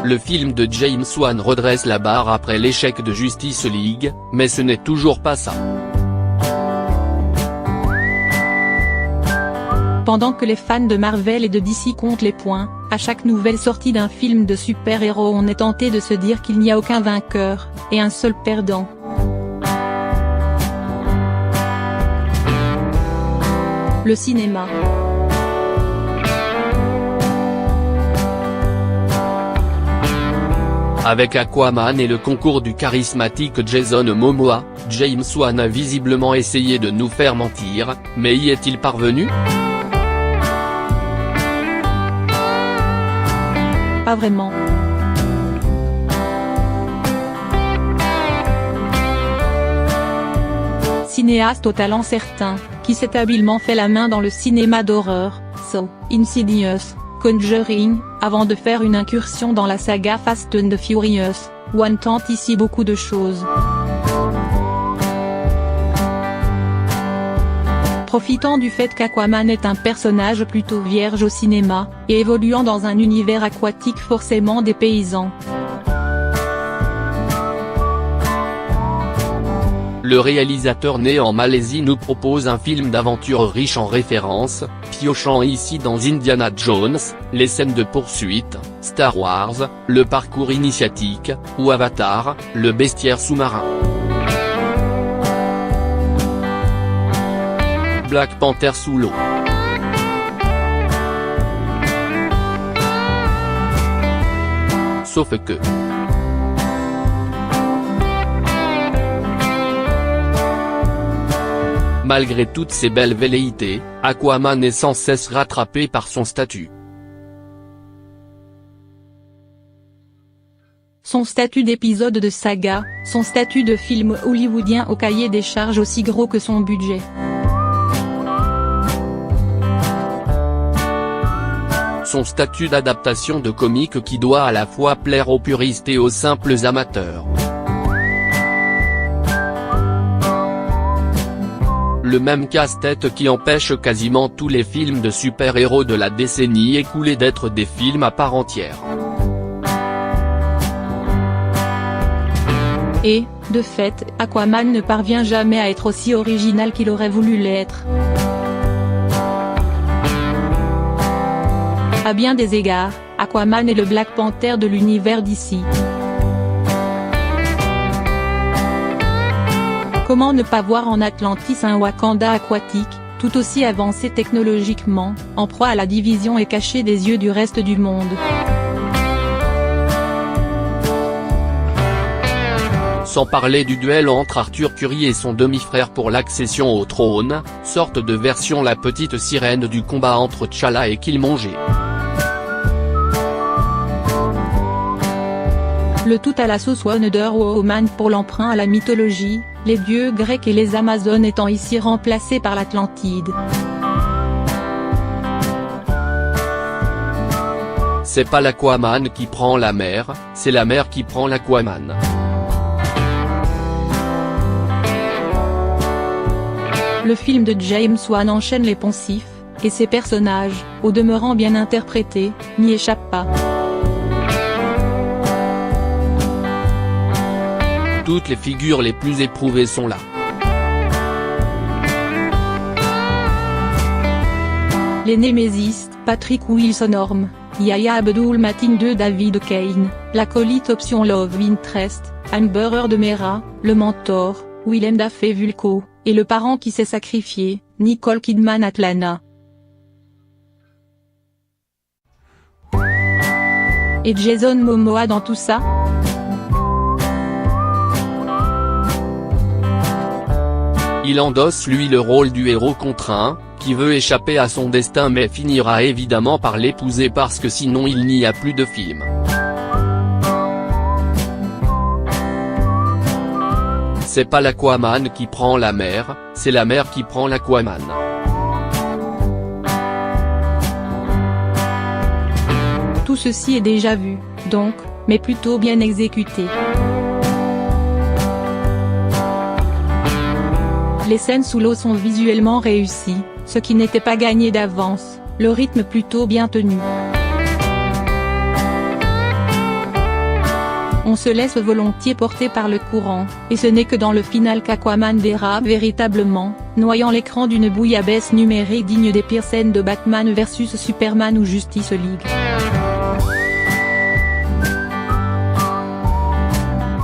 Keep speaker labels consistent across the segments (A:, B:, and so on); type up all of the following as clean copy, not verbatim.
A: Le film de James Wan redresse la barre après l'échec de Justice League, mais ce n'est toujours pas ça.
B: Pendant que les fans de Marvel et de DC comptent les points, à chaque nouvelle sortie d'un film de super-héros on est tenté de se dire qu'il n'y a aucun vainqueur, et un seul perdant. Le cinéma.
A: Avec Aquaman et le concours du charismatique Jason Momoa, James Wan a visiblement essayé de nous faire mentir, mais y est-il parvenu ?
B: Pas vraiment. Cinéaste au talent certain, qui s'est habilement fait la main dans le cinéma d'horreur, Saw, Insidious, Conjuring, avant de faire une incursion dans la saga Fast and Furious, Wan tente ici beaucoup de choses. Profitant du fait qu'Aquaman est un personnage plutôt vierge au cinéma, et évoluant dans un univers aquatique forcément dépaysant.
A: Le réalisateur né en Malaisie nous propose un film d'aventure riche en références, piochant ici dans Indiana Jones, les scènes de poursuite, Star Wars, le parcours initiatique, ou Avatar, le bestiaire sous-marin. Black Panther sous l'eau. Sauf que. Malgré toutes ces belles velléités, Aquaman est sans cesse rattrapé par son statut.
B: Son statut d'épisode de saga, son statut de film hollywoodien au cahier des charges aussi gros que son budget.
A: Son statut d'adaptation de comique qui doit à la fois plaire aux puristes et aux simples amateurs. Le même casse-tête qui empêche quasiment tous les films de super-héros de la décennie écoulée d'être des films à part entière.
B: Et, de fait, Aquaman ne parvient jamais à être aussi original qu'il aurait voulu l'être. À bien des égards, Aquaman est le Black Panther de l'univers DC. Comment ne pas voir en Atlantis un Wakanda aquatique, tout aussi avancé technologiquement, en proie à la division et caché des yeux du reste du monde.
A: Sans parler du duel entre Arthur Curry et son demi-frère pour l'accession au trône, sorte de version la petite sirène du combat entre T'Challa et Killmonger.
B: Le tout à la sauce Wonder Woman pour l'emprunt à la mythologie, les dieux grecs et les Amazones étant ici remplacés par l'Atlantide.
A: C'est pas l'Aquaman qui prend la mer, c'est la mer qui prend l'Aquaman.
B: Le film de James Wan enchaîne les poncifs, et ses personnages, au demeurant bien interprétés, n'y échappent pas.
A: Toutes les figures les plus éprouvées sont là.
B: Les Némésis, Patrick Wilson Orme, Yahya Abdul-Mateen II David Kane, l'acolyte option Love Interest, Amber Heard de Mera, le mentor, Willem Dafoe Vulko, et le parent qui s'est sacrifié, Nicole Kidman Atlana. Et Jason Momoa dans tout ça ?
A: Il endosse lui le rôle du héros contraint, qui veut échapper à son destin mais finira évidemment par l'épouser parce que sinon il n'y a plus de film. C'est pas l'Aquaman qui prend la mer, c'est la mer qui prend l'Aquaman.
B: Tout ceci est déjà vu, donc, mais plutôt bien exécuté. Les scènes sous l'eau sont visuellement réussies, ce qui n'était pas gagné d'avance, le rythme plutôt bien tenu. on se laisse volontiers porter par le courant, et ce n'est que dans le final qu'Aquaman dérape véritablement, noyant l'écran d'une bouillabaisse numérique digne des pires scènes de Batman vs Superman ou Justice League.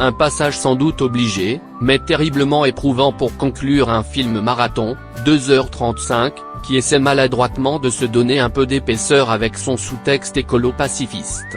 A: Un passage sans doute obligé, mais terriblement éprouvant pour conclure un film marathon, 2h35, qui essaie maladroitement de se donner un peu d'épaisseur avec son sous-texte écolo-pacifiste.